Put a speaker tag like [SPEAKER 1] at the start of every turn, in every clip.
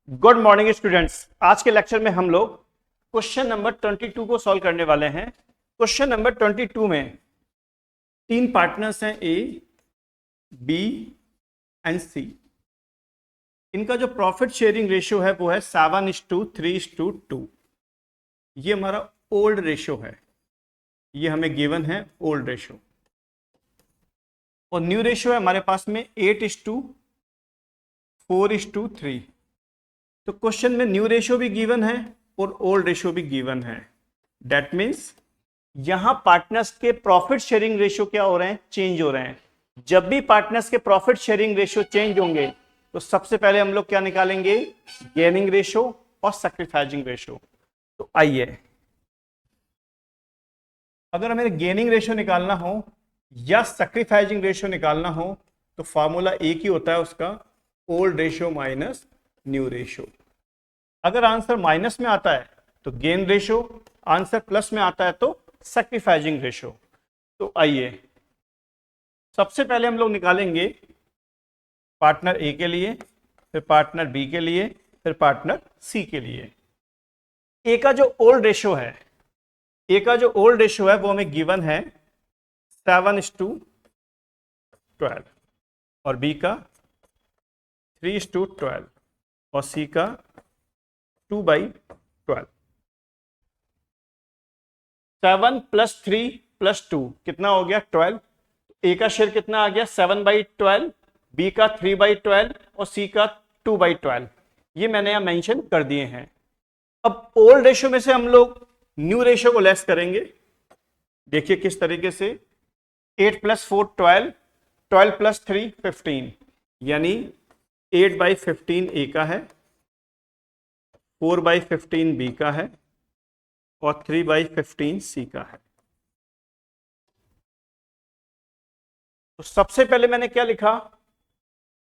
[SPEAKER 1] Good morning students. आज के lecture में हम लोग क्वेश्चन नंबर 22 को सॉल्व करने वाले हैं। क्वेश्चन नंबर 22 में तीन पार्टनर्स हैं, ए, बी एंड सी। इनका जो प्रॉफिट शेयरिंग रेशियो है वो है 7:3:2। ये हमारा ओल्ड रेशियो है, ये हमें गिवन है ओल्ड रेशियो। और न्यू रेशियो है हमारे पास में 8:4:3। तो क्वेश्चन में न्यू रेशियो भी गिवन है और ओल्ड रेशियो भी गिवन है। दैट मीन्स यहां पार्टनर्स के प्रॉफिट शेयरिंग रेशियो क्या हो रहे हैं, चेंज हो रहे हैं। जब भी पार्टनर्स के प्रॉफिट शेयरिंग रेशियो चेंज होंगे तो सबसे पहले हम लोग क्या निकालेंगे, गेनिंग रेशियो और सैक्रिफाइसिंग रेशियो। तो आइए, अगर हमें गेनिंग रेशियो निकालना हो या सैक्रिफाइसिंग रेशियो निकालना हो तो फॉर्मूला एक ही होता है उसका, old ratio minus new ratio. अगर आंसर माइनस में आता है तो गेन रेशियो, आंसर प्लस में आता है तो सैक्रिफाइसिंग रेशियो। तो आइए, सबसे पहले हम लोग निकालेंगे पार्टनर ए के लिए, फिर पार्टनर बी के लिए, फिर पार्टनर सी के लिए। ए का जो ओल्ड रेशियो है, ए का जो ओल्ड रेशियो है वो हमें गिवन है 7:12 और बी का 3:12 और सी का 2/12। 7 + 3 + 2 कितना हो गया, 12। ए का शेयर कितना आ गया, 7/12, बी का 3/12 और सी का 2/12। ये मैंने यहां मेंशन कर दिए हैं। अब ओल्ड रेशियो में से हम लोग न्यू रेशियो को लेस करेंगे। देखिए किस तरीके से, 8 + 4 12, 12 + 3 15, यानी 8/15 ए का है, 4/15 बी का है और 3/15 सी का है। तो सबसे पहले मैंने क्या लिखा,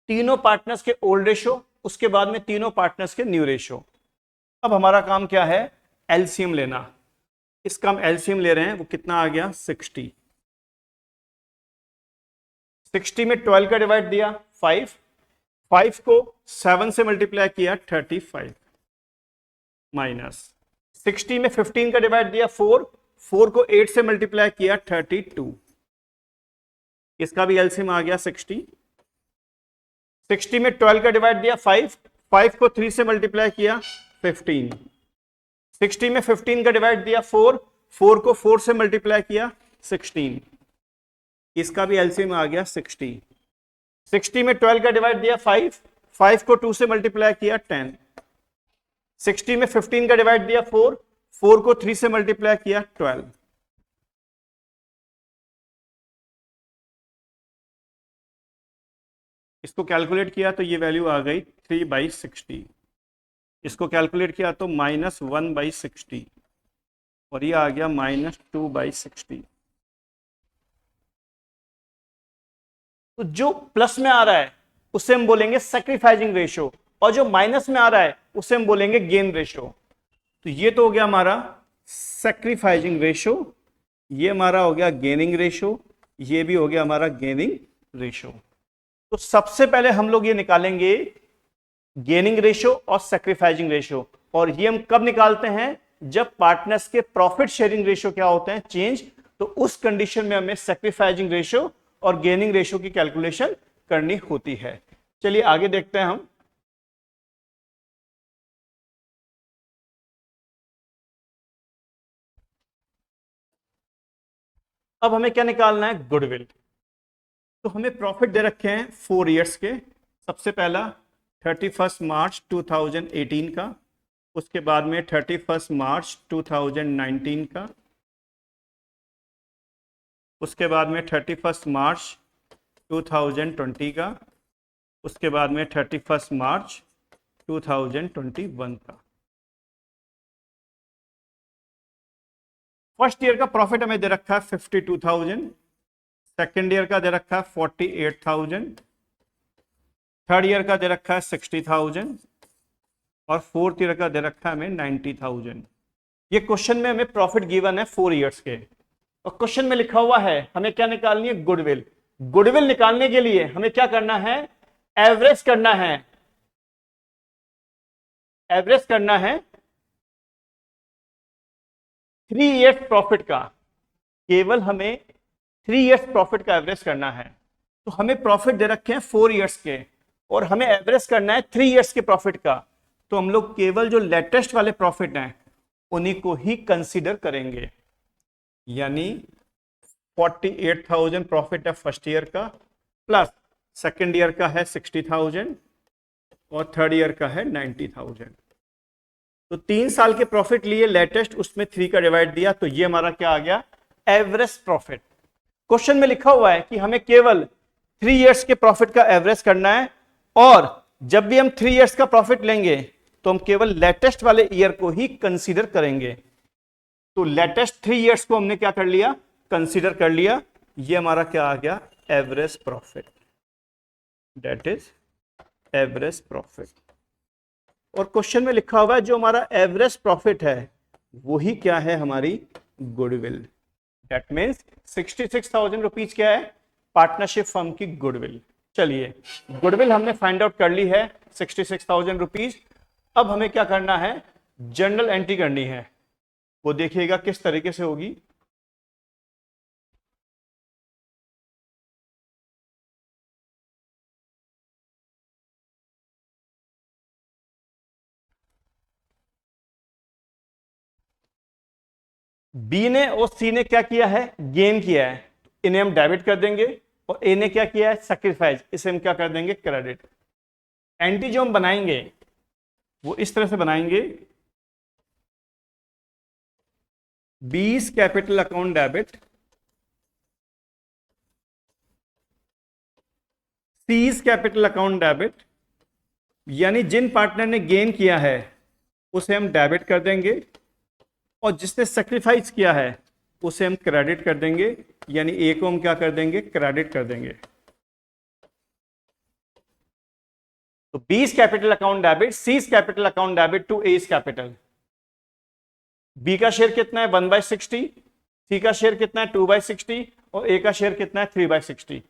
[SPEAKER 1] तीनों पार्टनर्स के ओल्ड रेशियो, उसके बाद में तीनों पार्टनर्स के न्यू रेशियो। अब हमारा काम क्या है, एलसीएम लेना। इसका हम एलसीएम ले रहे हैं, वो कितना आ गया, 60। 60 में 12 का डिवाइड दिया 5, 5 को 7 से मल्टीप्लाई किया 35, माइनस 60 में 15 का डिवाइड दिया 4, 4 को 8 से मल्टीप्लाई किया 32। इसका भी एलसीएम आ गया 60। 60 में 12 का डिवाइड दिया 5, 5 को 3 से मल्टीप्लाई किया 15। 60 में 15 का डिवाइड दिया 4, 4 को 4 से मल्टीप्लाई किया 16। इसका भी एलसीएम आ गया 60। 60 में 12 का डिवाइड दिया 5, 5 को 2 से मल्टीप्लाई किया 10। 60 में 15 का डिवाइड दिया 4, 4 को 3 से मल्टीप्लाई किया 12। इसको कैलकुलेट किया तो ये वैल्यू आ गई 3/60। इसको कैलकुलेट किया तो -1/60 और ये आ गया -2/60। तो जो प्लस में आ रहा है उसे हम बोलेंगे सैक्रिफाइसिंग रेशियो और जो माइनस में आ रहा है उसे हम बोलेंगे गेन रेशियो। तो ये तो हो गया हमारा सैक्रिफाइसिंग रेशियो, ये हमारा हो गया गेनिंग रेशियो, ये भी हो गया हमारा गेनिंग रेशियो। तो सबसे पहले हम लोग ये निकालेंगे गेनिंग रेशियो और सैक्रिफाइसिंग रेशियो। और ये हम कब निकालते हैं, जब पार्टनर्स के प्रॉफिट शेयरिंग रेशियो क्या होते हैं, चेंज। तो उस कंडीशन में हमें सैक्रिफाइसिंग रेशियो और गेनिंग रेशियो की कैलकुलेशन करनी होती है। चलिए आगे देखते हैं हम। अब हमें क्या निकालना है, गुडविल। तो हमें प्रॉफिट दे रखे हैं 4 ईयर्स के। सबसे पहला 31 मार्च 2018 का, उसके बाद में 31 मार्च 2019 का, उसके बाद में 31 मार्च 2020 का, उसके बाद में 31 मार्च 2021 का। फर्स्ट ईयर का प्रॉफिट हमें दे रखा है 52,000, सेकेंड ईयर का दे रखा है 48,000, थर्ड ईयर का दे रखा है 60,000 और फोर्थ ईयर का दे रखा है हमें 90,000। ये क्वेश्चन में हमें प्रॉफिट गिवन है 4 ईयर्स के और क्वेश्चन में लिखा हुआ है हमें क्या निकालनी है, गुडविल। गुडविल निकालने के लिए हमें क्या करना है, एवरेज करना है। एवरेज करना है 3 इयर्स प्रॉफिट का, केवल हमें 3 इयर्स प्रॉफिट का एवरेज करना है। तो हमें प्रॉफिट दे रखे हैं 4 इयर्स के और हमें एवरेज करना है 3 इयर्स के प्रॉफिट का। तो हम लोग केवल जो लेटेस्ट वाले प्रॉफिट हैं उन्हीं को ही कंसीडर करेंगे, यानी 48,000 प्रॉफिट है फर्स्ट ईयर का, प्लस सेकेंड ईयर का है 60,000 और थर्ड ईयर का है 90,000। तो 3 साल के प्रॉफिट लिए लेटेस्ट, उसमें 3 का डिवाइड दिया, तो ये हमारा क्या आ गया, एवरेज प्रॉफिट। क्वेश्चन में लिखा हुआ है कि हमें केवल 3 इयर्स के प्रॉफिट का एवरेज करना है, और जब भी हम 3 इयर्स का प्रॉफिट लेंगे तो हम केवल लेटेस्ट वाले ईयर को ही कंसीडर करेंगे। तो लेटेस्ट 3 इयर्स को हमने क्या कर लिया, कंसीडर कर लिया। ये हमारा क्या आ गया, average profit, that is average profit. और क्वेश्चन में लिखा हुआ है जो हमारा एवरेज प्रॉफिट है वही क्या है, हमारी गुडविल। दैट मीन्स 66,000 रुपीज क्या है, पार्टनरशिप फर्म की गुडविल। चलिए, गुडविल हमने फाइंड आउट कर ली है 66,000 रुपीज। अब हमें क्या करना है, जर्नल एंट्री करनी है। वो देखिएगा किस तरीके से होगी। बी ने और सी ने क्या किया है, गेन किया है, इन्हें हम डेबिट कर देंगे, और ए ने क्या किया है, सैक्रिफाइस, इसे हम क्या कर देंगे, क्रेडिट। एंट्री जो हम बनाएंगे वो इस तरह से बनाएंगे, बीस capital account debit, C's capital account debit, यानी जिन पार्टनर ने गेन किया है उसे हम डेबिट कर देंगे, और जिसने सेक्रीफाइस किया है उसे हम क्रेडिट कर देंगे, यानी ए को हम क्या कर देंगे, क्रेडिट कर देंगे। तो B's capital account debit, C's capital account debit to A's capital. B का शेयर कितना है, 1/60, सी का शेयर कितना है, 2/60, और ए का शेयर कितना है, 3/60।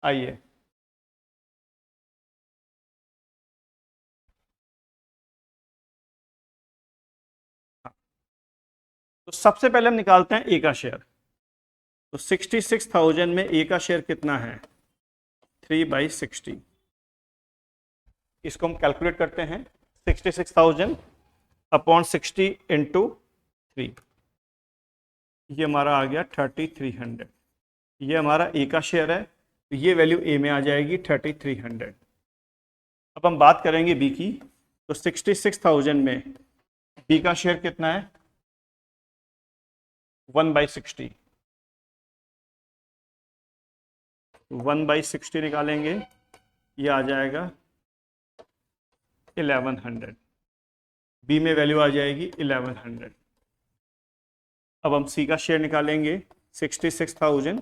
[SPEAKER 1] आइए, तो सबसे पहले हम निकालते हैं ए का शेयर। तो 66,000 में ए का शेयर कितना है, 3/60। इसको हम कैलकुलेट करते हैं, 66,000 अपॉन 60 इंटू 3, ये हमारा आ गया 3300। ये हमारा ए का शेयर है, तो ये वैल्यू ए में आ जाएगी 3300। अब हम बात करेंगे बी की। तो 66,000 में बी का शेयर कितना है, 1/60। 1/60 निकालेंगे, ये आ जाएगा 1100। बी में वैल्यू आ जाएगी 1100। अब हम सी का शेयर निकालेंगे, 66,000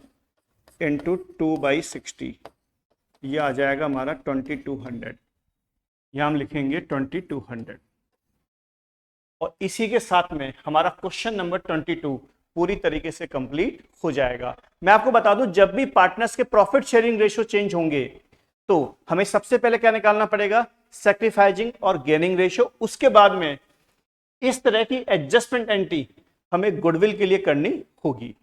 [SPEAKER 1] इंटू 2/60, ये आ जाएगा हमारा 2200। यहाँ हम लिखेंगे 2200। और इसी के साथ में हमारा क्वेश्चन नंबर 22 पूरी तरीके से कंप्लीट हो जाएगा। मैं आपको बता दूं, जब भी पार्टनर्स के प्रॉफिट शेयरिंग रेशियो चेंज होंगे तो हमें सबसे पहले क्या निकालना पड़ेगा, सैक्रिफाइसिंग और गेनिंग रेशियो। उसके बाद में इस तरह की एडजस्टमेंट एंट्री हमें गुडविल के लिए करनी होगी।